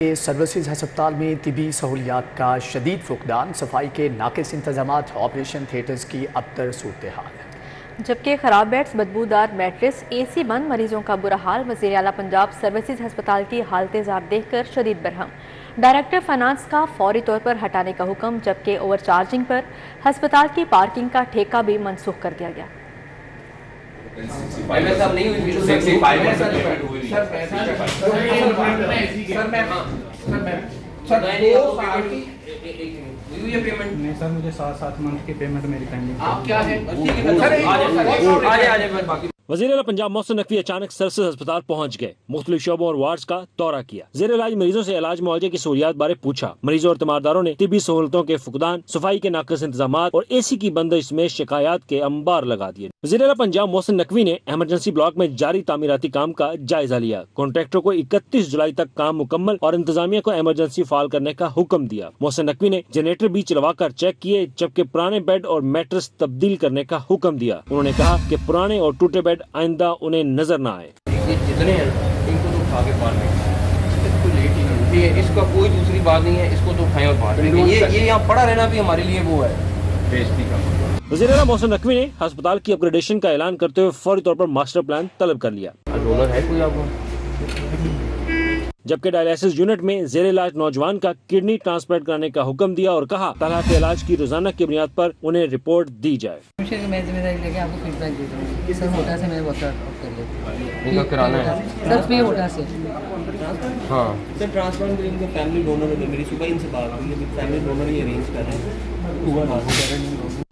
Services ہسپتال میں طبی سہولیات کا شدید فقدان، صفائی کے ناقص انتظامات، آپریشن تھیٹرز کی ابتر صورتحال۔ جبکہ خراب بیڈز، بدبودار میٹرس، اے سی بند مریضوں کا برا حال۔ وزیر اعلیٰ پنجاب سروسز ہسپتال کی حالت زار دیکھ کر شدید برہم۔ ڈائریکٹر فائنانس کا فوری طور پر ہٹانے کا حکم، جبکہ اوور چارجنگ پر ہسپتال کی پارکنگ کا ٹھیکہ بھی منسوخ کر دیا گیا۔ سر مجھے 7 منتھ کی پیمنٹ میری پینڈنگ۔ وزیر اعلیٰ پنجاب محسن نقوی اچانک سروسز ہسپتال پہنچ گئے، مختلف شعبوں اور وارڈز کا دورہ کیا، زیر علاج مریضوں سے علاج معالجے کی سہولیات بارے پوچھا۔ مریضوں اور تیمارداروں نے طبی سہولتوں کے فقدان، صفائی کے ناقص انتظامات اور اے سی کی بندش میں شکایات کے انبار لگا دیے۔ وزیر اعلیٰ پنجاب محسن نقوی نے ایمرجنسی بلاک میں جاری تعمیراتی کام کا جائزہ لیا، کانٹریکٹر کو 31 جولائی تک کام مکمل اور انتظامیہ کو ایمرجنسی فعال کرنے کا حکم دیا۔ محسن نقوی نے جنریٹر بھی چلوا کر چیک کیے، جبکہ پرانے بیڈ اور میٹرس تبدیل کرنے کا حکم دیا۔ انہوں نے کہا کہ پرانے اور ٹوٹے بیڈ آئندہ انہیں نظر نہ آئے۔ جتنے ہیں ان کو تو اٹھا کے باہر اس کا کوئی دوسری بات نہیں ہے، اس کو تو اٹھائیں اور باہر یہ یہاں پڑا رہنا بھی ہمارے لیے وہ ہے بےعزتی کا۔ وزیر اعلیٰ محسن نقوی نے ہسپتال کی اپ گریڈیشن کا اعلان کرتے ہوئے فوری طور پر ماسٹر پلان طلب کر لیا۔ ڈونر ہے کوئی آپ کو؟ جبکہ ڈائلیسس یونٹ میں زیر علاج نوجوان کا کڈنی ٹرانسپلانٹ کرانے کا حکم دیا اور کہا طرح کے علاج کی روزانہ کی بنیاد پر انہیں رپورٹ دی جائے۔ میں ذمہ داری لے کے آپ کو فیڈ بیک دیتا ہوں۔ سر ہوٹل سے میں واٹر آف کر لیتا ہوں۔ ان کا کرانا ہے سر فری ہوٹل سے۔ ہاں سر ٹرانسپلانٹ ان کو فیملی ڈونر ہے، میری صبح ان سے بات ہوئی ہے، فیملی ڈونر ہی ارینج کر رہے ہیں۔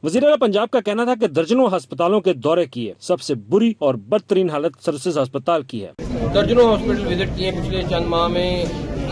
وزیر اعلیٰ پنجاب کا کہنا تھا کہ درجنوں ہسپتالوں کے دورے کیے، سب سے بری اور بدترین حالت سروسز ہسپتال کی ہے۔ درجنوں ہاسپٹل وزٹ کیے پچھلے چند ماہ میں،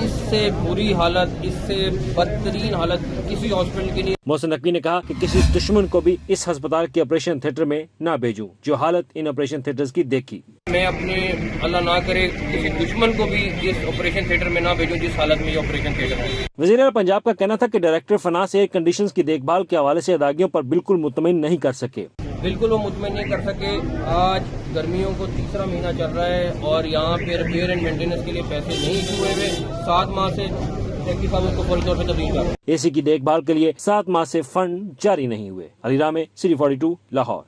اس سے بری حالت، اس سے بدترین حالت کسی ہاسپٹل کی نہیں۔ محسن نقوی نے کہا کہ کسی دشمن کو بھی اس ہسپتال کے آپریشن تھیٹر میں نہ بھیجوں، جو حالت ان آپریشن تھیٹرز کی دیکھی۔ میں اپنے اللہ نہ کرے کسی دشمن کو بھی اس آپریشن تھیٹر میں نہ بھیجوں جس حالت میں یہ آپریشن تھیٹر ہے۔ وزیر اعلیٰ پنجاب کا کہنا تھا کہ ڈائریکٹر فنانس ایئر کنڈیشنز کی دیکھ بھال کے حوالے سے ادائیگیوں پر بالکل مطمئن نہیں کر سکے۔ بالکل وہ مطمئن نہیں کر سکے۔ آج گرمیوں کو تیسرا مہینہ چل رہا ہے اور یہاں پہ ریپیئر اینڈ مینٹیننس کے لیے پیسے نہیں ایشو ہوئے ہوئے۔ 7 ماہ سے کو فوری طور پہ تبدیل کر اے سی کی دیکھ بھال کے لیے 7 ماہ سے فنڈ جاری نہیں ہوئے۔ علی رامے، City 42، لاہور۔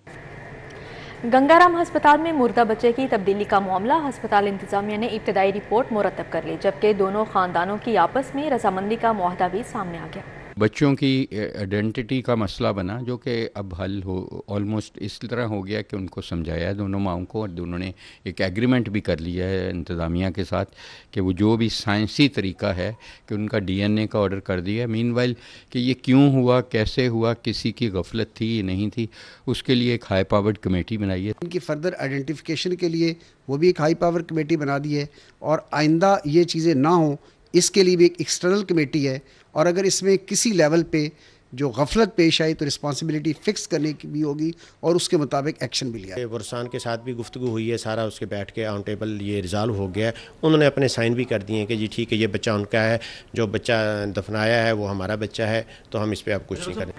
گنگا رام ہسپتال میں مردہ بچے کی تبدیلی کا معاملہ، ہسپتال انتظامیہ نے ابتدائی رپورٹ مرتب کر لی، جبکہ دونوں خاندانوں کی آپس میں رضامندی کا معاہدہ بھی سامنے آ گیا۔ بچوں کی آئیڈینٹی کا مسئلہ بنا، جو کہ اب حل ہو آلموسٹ اس طرح ہو گیا کہ ان کو سمجھایا ہے دونوں ماؤں کو، اور دونوں نے ایک ایگریمنٹ بھی کر لیا ہے انتظامیہ کے ساتھ کہ وہ جو بھی سائنسی طریقہ ہے کہ ان کا DNA کا آرڈر کر دیا ہے۔ مین وائل کہ یہ کیوں ہوا، کیسے ہوا، کسی کی غفلت تھی یا نہیں تھی، اس کے لیے ایک ہائی پاورڈ کمیٹی بنائی ہے۔ ان کی فردر آئیڈینٹیفیکیشن کے لیے وہ بھی ایک ہائی پاور کمیٹی بنا دی ہے، اور آئندہ یہ چیزیں نہ ہوں اس کے لیے بھی ایک ایکسٹرنل کمیٹی ہے، اور اگر اس میں کسی لیول پہ جو غفلت پیش آئی تو رسپانسبلٹی فکس کرنے کی بھی ہوگی اور اس کے مطابق ایکشن بھی لیا۔ ورثان کے ساتھ بھی گفتگو ہوئی ہے، سارا اس کے بیٹھ کے آن ٹیبل یہ ریزالو ہو گیا ہے۔ انہوں نے اپنے سائن بھی کر دیے ہیں کہ جی ٹھیک ہے، یہ بچہ ان کا ہے، جو بچہ دفنایا ہے وہ ہمارا بچہ ہے، تو ہم اس پہ اب کچھ نہیں کریں۔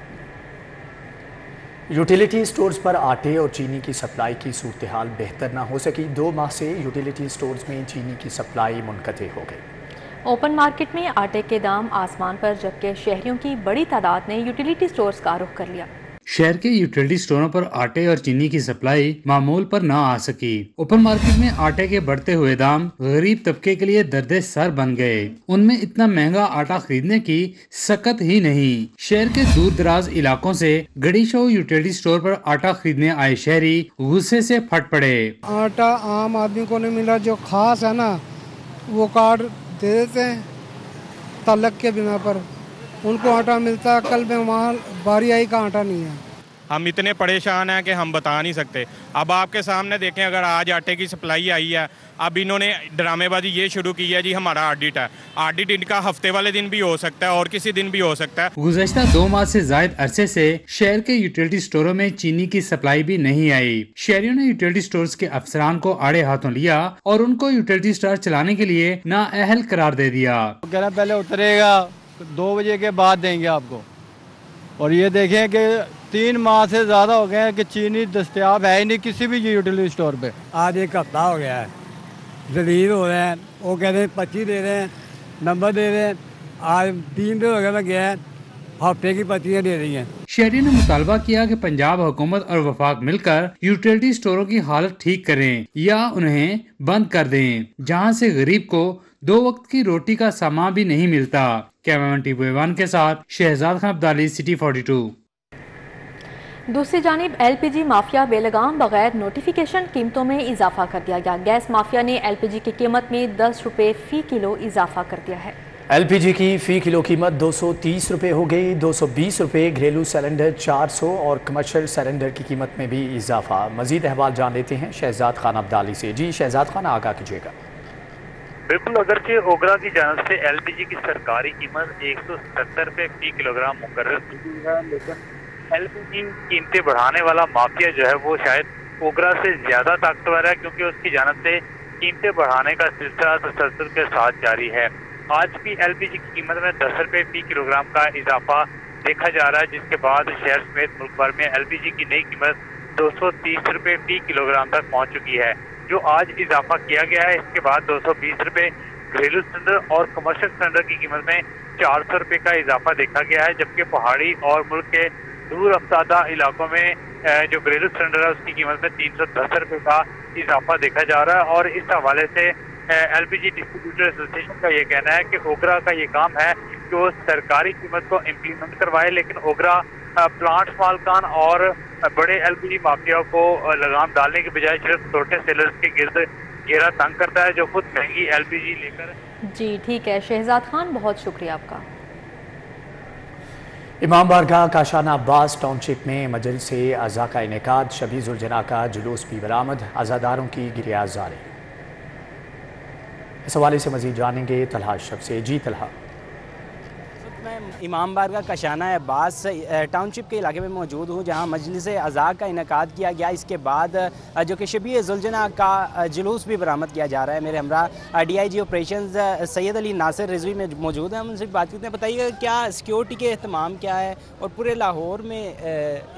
یوٹیلیٹی سٹورز پر آٹے اور چینی کی سپلائی کی صورتحال بہتر نہ ہو سکی۔ 2 ماہ سے یوٹیلیٹی سٹورز میں چینی کی سپلائی منقطع ہو گئی۔ اوپن مارکیٹ میں آٹے کے دام آسمان پر، جبکہ شہریوں کی بڑی تعداد نے یوٹیلیٹی سٹورز کا رخ کر لیا۔ شہر کے یوٹیلیٹی سٹوروں پر آٹے اور چینی کی سپلائی معمول پر نہ آ سکی۔ اوپن مارکیٹ میں آٹے کے بڑھتے ہوئے دام غریب طبقے کے لیے درد سر بن گئے۔ ان میں اتنا مہنگا آٹا خریدنے کی سکت ہی نہیں۔ شہر کے دور دراز علاقوں سے گڑی شو یوٹیلیٹی سٹور پر آٹا خریدنے آئے شہری غصے سے پھٹ پڑے۔ آٹا عام آدمی کو نہیں ملا، جو خاص ہے نا وہ کارڈ دے دیتے ہیں تعلق کے بنا پر، ان کو آٹا ملتا ہے۔ کل میں وہاں باری آئی کا آٹا نہیں ہے۔ ہم اتنے پریشان ہیں کہ ہم بتا نہیں سکتے۔ اب آپ کے سامنے دیکھیں، اگر آج آٹے کی سپلائی آئی ہے، اب انہوں نے ڈرامے بازی یہ شروع کی ہے جی ہمارا آڈٹ ہے۔ آڈٹ ان کا ہفتے والے دن بھی ہو سکتا ہے اور کسی دن بھی ہو سکتا ہے۔ گزشتہ 2 ماہ سے زائد عرصے سے شہر کے یوٹیلیٹی سٹوروں میں چینی کی سپلائی بھی نہیں آئی۔ شہریوں نے یوٹیلیٹی سٹورز کے افسران کو آڑے ہاتھوں لیا اور ان کو یوٹیلیٹی سٹور چلانے کے لیے نااہل قرار دے دیا۔ کہہ رہا پہلے اترے گا 2 بجے کے بعد دیں گے آپ کو، اور یہ دیکھیں کہ 3 ماہ سے زیادہ ہو گئے ہیں کہ چینی دستیاب ہے ہی نہیں کسی بھی یوٹیلیٹی سٹور پہ۔ آج 1 ہفتہ ہو گیا ہے، ذلیل ہو رہے ہیں، وہ کہہ رہے ہیں 25 دے رہے ہیں، नंबर दे रहे हैं। आज 3 दिन हो गया मैं गया, हफ्ते की पर्चियाँ दे रही हैं। शहरी ने मुतालबा किया कि पंजाब हुकूमत और वफाक मिलकर यूटिलिटी स्टोरों की हालत ठीक करें या उन्हें बंद कर दें, जहां से गरीब को 2 वक्त की रोटी का सामान भी नहीं मिलता। कैमरामैन टीवी1 के साथ शहजाद खान अब्दाली, सिटी 42। दूसरी जानिब एलपीजी माफिया बेलगाम बगैर नोटिफिकेशन कीमतों में इजाफा कर दिया गया। गैस माफिया ने एलपीजी की कीमत में 10 रुपए फी किलो इजाफा कर दिया है। एलपीजी की फी किलो कीमत 230 रुपए हो गई। 220 रुपए घरेलू सिलेंडर, 400 और कमर्शियल सिलेंडर की कीमत में भी इजाफा। मजीद अहवाल जान लेते हैं शहजाद खान अब्दाली से। जी शहजाद खान, आगाह कीजिएगा। बिल्कुल, अगरचे ओगरा की जानब से एलपीजी की सरकारी कीमत 177 रुपए फी किलोग्राम मुकर्रर की गई है, लेकिन एलपीजी कीमतें बढ़ाने वाला माफिया जो है वो शायद ओगरा से ज्यादा ताकतवर है, क्योंकि उसकी जानब से कीमतें बढ़ाने का सिलसिला तसलसल के साथ जारी है। आज भी एलपीजी की कीमत में 10 रुपए फी किलोग्राम का इजाफा देखा जा रहा है, जिसके बाद शहर समेत मुल्क भर में एलपीजी की नई कीमत 230 रुपए फी किलोग्राम तक पहुंच चुकी है। जो आज इजाफा किया गया है, इसके बाद 220 रुपए घरेलू सिलेंडर और कमर्शियल सिलेंडर की कीमत में 400 रुपए का इजाफा देखा गया है, जबकि पहाड़ी और मुल्क के दूर अफ्तादा इलाकों में जो घरेलू सिलेंडर है उसकी कीमत में 310 रुपए का इजाफा देखा जा रहा है। और इस हवाले से एलपीजी डिस्ट्रीब्यूटर एसोसिएशन का ये कहना है कि ओगरा का ये काम है कि वो सरकारी कीमत को इम्प्लीमेंट करवाए, लेकिन ओगरा प्लांट मालकान और बड़े एलपीजी माफिया को लगाम डालने के बजाय सिर्फ छोटे सेलर्स के गिर्द घेरा तंग करता है, जो खुद महंगी एलपीजी लेकर। जी ठीक है शहजाद खान, बहुत शुक्रिया आपका। इमाम बारगाह काशाना अब्बास टाउनशिप में मजलिस अज़ा का इनेकाद, शबी जुलजना का जुलूस भी बरामद, अज़ादारों की गिरिया जारी। इस हवाले से मजीद जानेंगे तलहा अशरफ से। जी तलहा। मैं इमाम बारगाह काशाना अब्बास टाउनशिप के इलाके में मौजूद हूँ, जहाँ मजलिस अज़ा का इनेकाद किया गया। इसके बाद जो कि शबी जुलजना का जुलूस भी बरामद किया जा रहा है। मेरे हमरा डीआईजी ऑपरेशंस सैयद अली नासिर रिजवी में मौजूद हैं, हम उनसे बात करते हैं। बताइए क्या सिक्योरिटी के अहतमाम क्या है और पूरे लाहौर में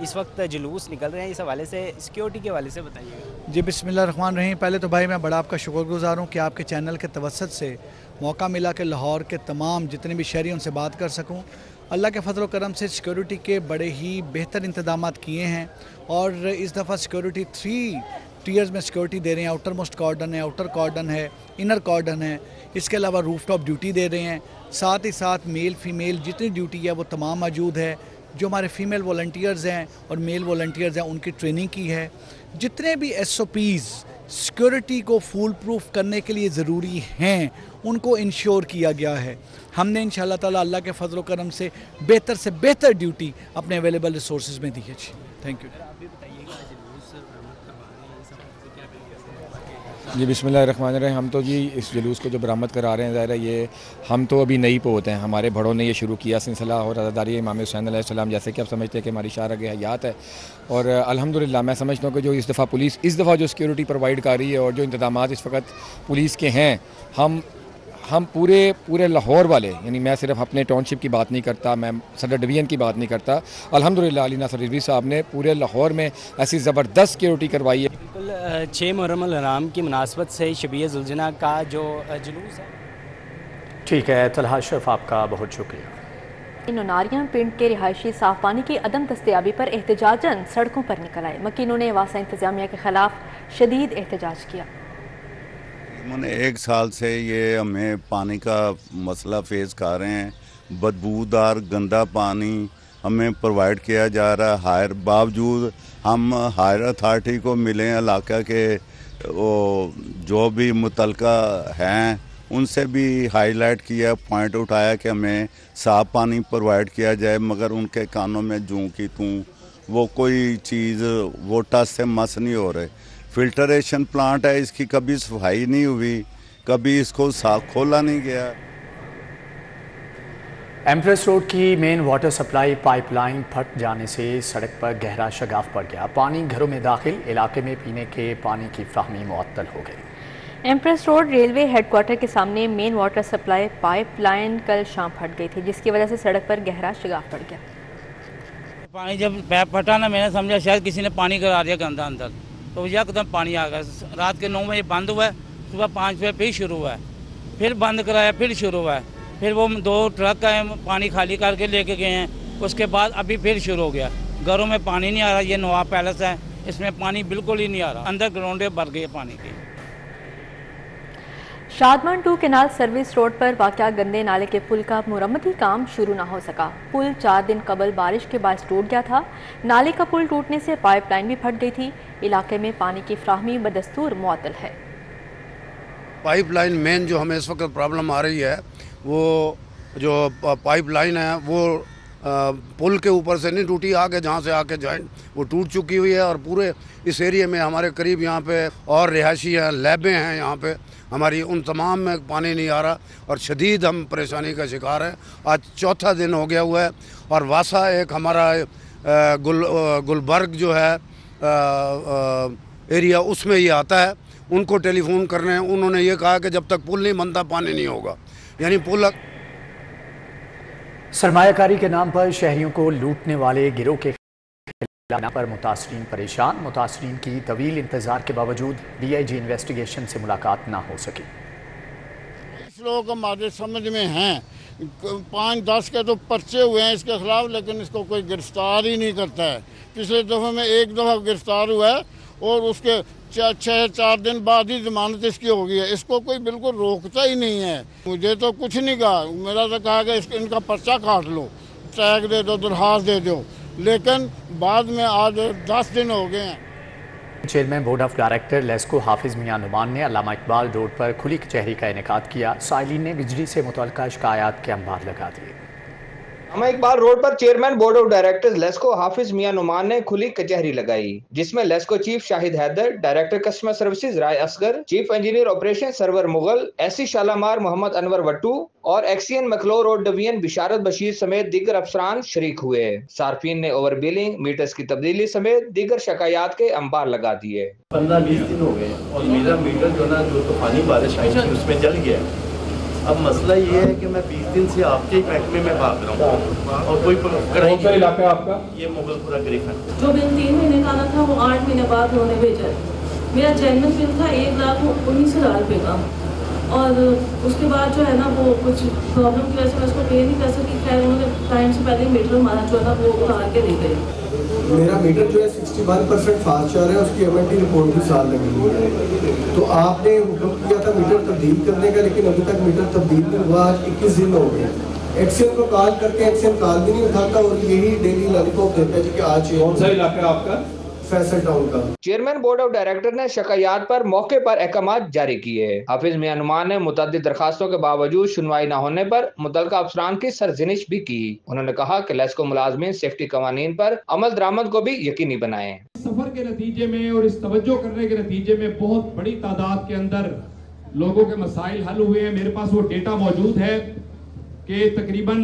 इस वक्त जुलूस निकल रहे हैं, इस हवाले से सिक्योरिटी के हवाले से बताइए। जी बिस्मिल्लाहिर्रहमानिर्रहीम। पहले तो भाई मैं बड़ा आपका शुक्रगुजार हूँ कि आपके चैनल के तवस्सुत से मौका मिला कि लाहौर के तमाम जितने भी शहरी उनसे बात कर सकूं। अल्लाह के फजल करम से सिक्योरिटी के बड़े ही बेहतर इंतजामात किए हैं और इस दफ़ा सिक्योरिटी 3 टीयर्स में सिक्योरिटी दे रहे हैं। आउटर मोस्ट कॉर्डन है, आउटर कॉर्डन है, इनर कॉर्डन है। इसके अलावा रूफ टॉप ड्यूटी दे रहे हैं। साथ ही साथ मेल फीमेल जितनी ड्यूटी है वो तमाम मौजूद है। जो हमारे फीमेल वॉलंटियर्स हैं और मेल वॉलंटियर्स हैं उनकी ट्रेनिंग की है। जितने भी SOPs सिक्योरिटी को फूल प्रूफ करने के लिए ज़रूरी हैं उनको इंश्योर किया गया है। हमने इंशाअल्लाह ताला अल्लाह के फजल करम से बेहतर ड्यूटी अपने अवेलेबल रिसोर्सेज में दी है। जी थैंक यू। जी बिस्मिल्लाहिर्रहमानिर्रहीम। हम तो जी इस जुलूस को जो बरामद करा रहे हैं, ज़ाहिर है ये हम तो अभी नई पोत हैं, हमारे बड़ों ने ये शुरू किया सिलसिला और अज़ादारी इमाम हुसैन अलैहिस्सलाम, जैसे कि आप समझते हैं कि हमारी शारग हयात है। और अल्हम्दुलिल्लाह मैं समझता हूँ कि जो इस दफ़ा पुलिस इस दफ़ा जो सिक्योरिटी प्रोवाइड कर रही है और जो इंतज़ामात इस वक्त पुलिस के हैं, हम पूरे लाहौर वाले, यानी मैं सिर्फ अपने टाउनशिप की बात नहीं करता, मैं सदर डिवीज़न की बात नहीं करता, अल्हम्दुलिल्लाह अली नासिर रिजवी साहब ने पूरे लाहौर में ऐसी ज़बरदस्त सिक्योरिटी करवाई है। बिल्कुल 6 मुहर्रम अल हराम की मुनासबत से शबी जुलजना का जो जुलूस है। ठीक है तलहा अशरफ, आपका बहुत शुक्रिया। नोनारियां पिंड के रिहायशी साफ पानी की अदम दस्तयाबी पर एहतजाजन सड़कों पर निकल आए। मकीनों ने वासा इंतजामिया के खिलाफ शदीद एहतजाज किया। मैंने 1 साल से ये हमें पानी का मसला फेस कर रहे हैं। बदबूदार गंदा पानी हमें प्रोवाइड किया जा रहा है। हायर बावजूद हम हायर अथॉरिटी को मिले, इलाका के वो जो भी मुतलका हैं उनसे भी हाईलाइट किया, पॉइंट उठाया कि हमें साफ़ पानी प्रोवाइड किया जाए, मगर उनके कानों में जूं की तूं वो कोई चीज़ वो टच से मस नहीं हो रहे। फिल्टरेशन प्लांट है, इसकी कभी सफाई नहीं हुई, कभी इसको साफ खोला नहीं गया। एम्प्रेस रोड की मेन वाटर सप्लाई पाइपलाइन फट जाने से सड़क पर गहरा शगाफ पड़ गया। पानी घरों में दाखिल, इलाके में पीने के पानी की फ्राहमी मुअत्तल हो गई। एम्प्रेस रोड रेलवे हेडक्वार्टर के सामने मेन वाटर सप्लाई पाइपलाइन कल शाम फट गई थी, जिसकी वजह से सड़क पर गहरा शगाफ पड़ गया। पानी जब पैप फटा ना, मैंने समझा शायद किसी ने पानी करा दिया गंदा अंदर, तो यकदम पानी आ गया। रात के 9 बजे बंद हुआ है, सुबह 5 बजे फिर शुरू हुआ है, फिर बंद कराया, फिर शुरू हुआ है। फिर वो 2 ट्रक पानी खाली करके लेके गए हैं। उसके बाद अभी फिर शुरू हो गया, घरों में पानी नहीं आ रहा। ये नवाब पैलेस है, इसमें पानी बिल्कुल ही नहीं आ रहा, अंदर ग्राउंडें भर गई पानी की। शादमान 2 केनाल सर्विस रोड पर वाक़या गंदे नाले के पुल का मुरम्मती काम शुरू न हो सका। पुल 4 दिन कबल बारिश के बायस टूट गया था। नाले का पुल टूटने से पाइपलाइन भी फट गई थी। इलाके में पानी की फ्राहमी बदस्तूर मुअत्तल है। पाइपलाइन मेन जो हमें इस वक्त प्रॉब्लम आ रही है, वो जो पाइपलाइन है वो पुल के ऊपर से नहीं टूटी, आगे जहाँ से आके जॉइंट वो टूट चुकी हुई है। और पूरे इस एरिया में हमारे करीब यहाँ पे और रिहायशी हैं, लैबें हैं यहाँ पे हमारी, उन तमाम में पानी नहीं आ रहा और शदीद हम परेशानी का शिकार हैं। आज चौथा दिन हो गया हुआ है। और वासा एक हमारा गुलबर्ग जो है एरिया, उसमें ये आता है। उनको टेलीफोन करने, उन्होंने ये कहा कि जब तक पुल नहीं बनता पानी नहीं होगा। यानी पुल सरमायाकारी के नाम पर शहरियों को लूटने वाले गिरोह के खिलाफ पर मुतासरीन परेशान। मुतासरीन की तवील इंतजार के बावजूद DIG इन्वेस्टिगेशन से मुलाकात ना हो सकी। इस लोगों को हमारे समझ में हैं, 5-10 के तो पर्चे हुए हैं इसके खिलाफ, लेकिन इसको कोई गिरफ्तार ही नहीं करता है। पिछले दफ़े में 1 दफ़ा गिरफ्तार हुआ है और उसके 4 दिन बाद ही जमानत इसकी हो गई है। इसको कोई बिल्कुल रोकता ही नहीं है। मुझे तो कुछ नहीं कहा, मेरा तो कहा कि इनका पर्चा काट लो, टैग दे दो, दरखास्त दे दो, लेकिन बाद में आज 10 दिन हो गए हैं। Chairman board of director LESCO Hafiz Mian Nauman ने अल्लामा इकबाल रोड पर खुली कचहरी का इनेकाद किया। साइलिन ने बिजली से मुतल्लिका शिकायत के अंबार लगा दिए। अल्लामा इकबाल रोड पर chairman board of directors LESCO Hafiz Mian Nauman ने खुली कचहरी लगाई, जिसमें LESCO chief Shahid Haider, director customer services Rai Asghar, chief engineer operation Sarwar Mughal, SC Shalamar Mohammad Anwar Wattoo और एक्सीएन मखलो रोड डिवीजन बिशारत बशीर समेत दीगर अफसरान शरीक हुए। सार्फिन ने ओवर बिलिंग, मीटर्स की तब्दीली समेत दीगर शिकायत के अंबार लगा दिए। 15-20 दिन हो गए और मेरा मीटर जो ना जो तूफानी बारिश आई थी उसमें जल गया। अब मसला ये है कि मैं 20 दिन से आपके महकमे में भाग रहा हूँ और कोई कौन सा इलाका है आपका? ये मुगलपुरा ग्रिफन। जो बिल 3 महीने का आना था वो 8 महीने बाद उन्होंने भेजा। मेरा जेन्युइन बिल था 1,19,000 रुपये का, और उसके बाद जो है ना वो कुछ प्रॉब्लम की वजह से मैं उसको पे नहीं कर सकी। खैर उन्होंने टाइम से पहले मीटर हमारा जो था वो उतार के दे गए। मेरा मीटर जो है 61% फास्ट चल रहा है, उसकी MNT रिपोर्ट भी साल लगी हुई है। तो आपने हुक्म किया था मीटर तब्दील करने का, लेकिन अभी तक मीटर तब्दील नहीं हुआ। आज 21 दिन हो गए। एक्शन को कॉल करके एक्शन कॉल भी नहीं उठाता और यही डेली लॉलीपॉप देता है कि आज कौन सा इलाका है आपका? फैसल टाउन का। चेयरमैन बोर्ड ऑफ डायरेक्टर ने शिकायत पर मौके पर अहकाम जारी किए। हाफिज मियां नुमान ने मुतअद्दिद दरखास्तों के बावजूद सुनवाई न होने पर मुतल्लिका अफसरान की सरजनिश भी की। उन्होंने कहा कि लेस्को मुलाजमीन सेफ्टी कवानीन पर अमल दरामद को भी यकीनी बनाए। सफर के नतीजे में और इस तवज्जो करने के नतीजे में बहुत बड़ी तादाद के अंदर लोगों के मसाइल हल हुए हैं। मेरे पास वो डेटा मौजूद है कि तकरीबन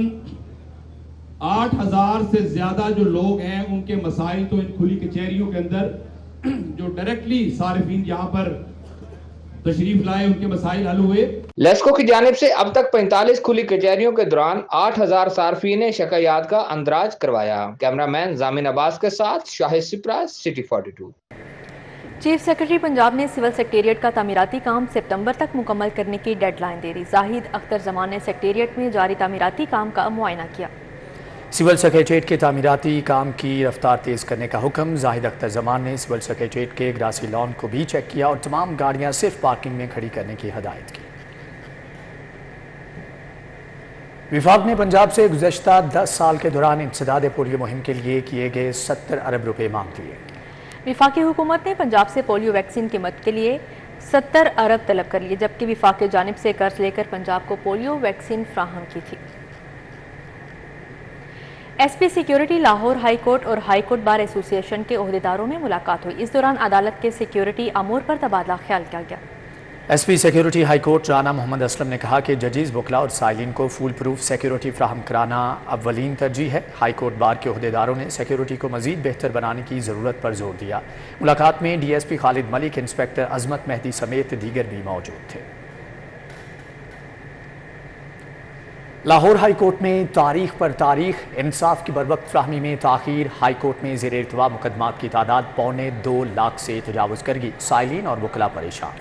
8,000 से ज्यादा जो लोग हैं उनके मसाइल तो इन खुली कचहरियों के अंदर जो डायरेक्टली सारिफीन यहाँ पर तशरीफ लाए उनके मसाइल हल हुए। लेस्को की जानिब से अब तक 45 खुली कचहरियों के दौरान 8,000 सार्फिन ने शिकायत का अंदराज करवाया। कैमरामैन जामिन अब्बास के साथ Shahid Shipra, city 42। Chief secretary Punjab ने सिविल सेक्रेटेरिएट का तामीराती काम सितंबर तक मुकम्मल करने की डेडलाइन दे दी। जाहिद अख्तर जमान ने सेक्रेटेरिएट में जारी तामीराती काम का मुआयना किया। सिविल सेक्रेटेरिएट के तामीराती काम की रफ्तार तेज़ करने का हुक्म। जाहिद अख्तर जमान ने सिविल सेक्रेटेरिएट के ग्रासी लॉन को भी चेक किया और तमाम गाड़ियां सिर्फ पार्किंग में खड़ी करने की हदायत की। विफाक ने पंजाब से गुज़श्ता 10 साल के दौरान इंसदाद पोलियो मुहिम के लिए किए गए 70 अरब रुपए मांग लिए। विफाकी हुकूमत ने पंजाब से पोलियो वैक्सीन कीमत के लिए 70 अरब तलब कर लिए, जबकि विफाक की जानिब से कर्ज लेकर पंजाब को पोलियो वैक्सीन फ्राहम की थी। SP security Lahore high court और हाई कोर्ट बार एसोसिएशन के ओहदेदारों में मुलाकात हुई। इस दौरान अदालत के सिक्योरिटी अमूर पर तबादला ख्याल किया गया। SP security high court Rana Mohammad Aslam ने कहा कि जजेस, वकला और साइलिन को फुल प्रूफ सिक्योरिटी फ्राहम कराना अव्वलीन तरजीह है। हाई कोर्ट बार के ओहदेदारों ने सिक्योरिटी को मजीद बेहतर बनाने की ज़रूरत पर जोर दिया। मुलाकात में DSP खालिद मलिक, इंस्पेक्टर अजमत मेहदी समेत दीगर भी मौजूद थे। लाहौर हाई कोर्ट में तारीख पर तारीख, इंसाफ की बरवक्त फ्राहमी में ताख़ीर। हाई कोर्ट में ज़ेर इर्तवा मुकदमात की तादाद 2.25 लाख से तजावुज़ कर गई। साइलिन और वकला परेशान।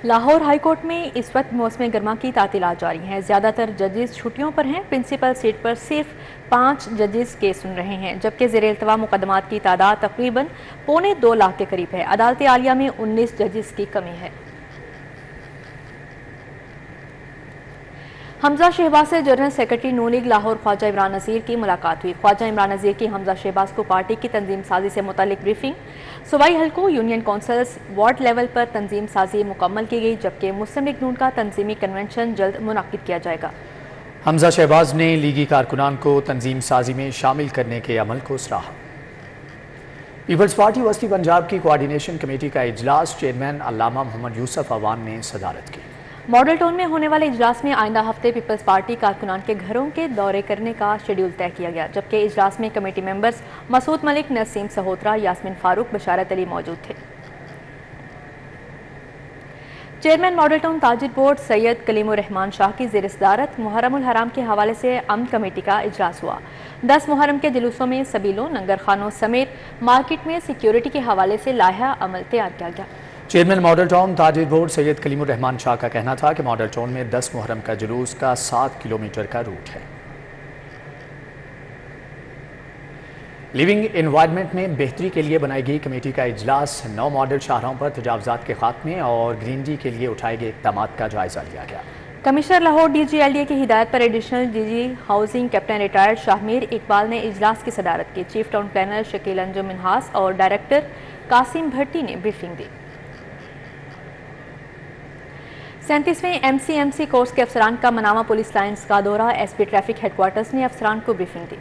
لاہور ہائی کورٹ میں اس وقت موسم گرما کی تعطیلات جاری ہیں۔ زیادہ تر ججز چھٹیوں پر ہیں۔ پرنسپل سیٹ پر صرف 5 ججز کیس سن رہے ہیں، جبکہ زیر التوا مقدمات کی تعداد تقریباً 1.25 لاکھ کے قریب ہے۔ عدالت عالیہ میں 19 ججز کی کمی ہے۔ حمزہ شہباز سے جنرل سیکرٹری نون لیگ لاہور خواجہ عمران نذیر کی ملاقات ہوئی۔ خواجہ عمران نذیر کی حمزہ شہباز کو پارٹی کی تنظیم سازی سے متعلق بریفنگ، صوبائی حلقوں، یونین کونسلز، وارڈ لیول پر تنظیم سازی مکمل کی گئی، جبکہ مسلم لیگ نون کا تنظیمی کنونشن جلد منعقد کیا جائے گا۔ حمزہ شہباز نے لیگی کارکنان کو تنظیم سازی میں شامل کرنے کے عمل کو سراہا۔ پیپلز پارٹی وسطی پنجاب کی کوارڈینیشن کمیٹی کا اجلاس چیئرمین علامہ محمد یوسف عوان نے صدارت کی۔ ماڈل ٹاؤن میں ہونے والے اجلاس میں آئندہ ہفتے پیپلز پارٹی کارکنان کے گھروں کے دورے کرنے کا شیڈول طے کیا گیا، جبکہ اجلاس میں کمیٹی ممبرز مسعود ملک، نسیم سہوترا، یاسمین فاروق، بشارت علی موجود تھے۔ چیئرمین ماڈل ٹاؤن تاجر بورڈ سید کلیم الرحمان شاہ کی زیر صدارت محرم الحرام کے حوالے سے امن کمیٹی کا اجلاس ہوا۔ 10 محرم کے جلوسوں میں سبیلوں، لنگر خانوں سمیت مارکیٹ میں سیکیورٹی کے حوالے سے لائحہ عمل تیار کیا گیا۔ چیئرمین ماڈل ٹاؤن تاجر بورڈ سید کلیم الرحمان شاہ کا کہنا تھا کہ ماڈل ٹاؤن میں 10 محرم کا جلوس کا 7 کلومیٹر کا روٹ ہے۔ لیونگ انوائرمنٹ میں بہتری کے لیے بنائی گئی کمیٹی کا اجلاس 9 ماڈل شاہراہوں پر تجاوزات کے خاتمے اور گرینری کے لیے اٹھائے گئے اقدامات کا جائزہ لیا گیا۔ Commissioner Lahore D G L D A کی ہدایت پر additional D G housing captain retired Shahmir Iqbal نے اجلاس کی صدارت کی۔ Chief town planner Shakeel Anjum Minhas اور ڈائریکٹر قاسم بھٹی نے بریفنگ دی۔ 37ویں ایم سی کورس کے افسران کا منامہ پولیس لائنز کا دورہ، S P traffic headquarters نے افسران کو بریفنگ دی۔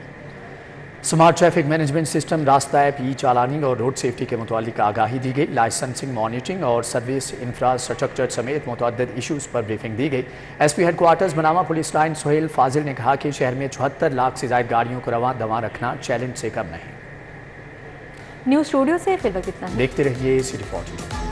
سمارٹ ٹریفک مینجمنٹ سسٹم، راستہ ایپ، ای چالانی اور روڈ سیفٹی کے متعلق آگاہی دی گئی۔ لائسنسنگ، مانیٹرنگ اور سروس انفراسٹرکچر سمیت متعدد ایشوز پر بریفنگ دی گئی۔ S P head quarters Manama police line Sohail فاضل نے کہا کہ شہر میں 74 لاکھ سے زائد گاڑیوں کو رواں دواں رکھنا چیلنج سے کم نہیں۔ نیوز اسٹوڈیو سے فی الوقت اتنا۔ دیکھتے رہیے سی 40۔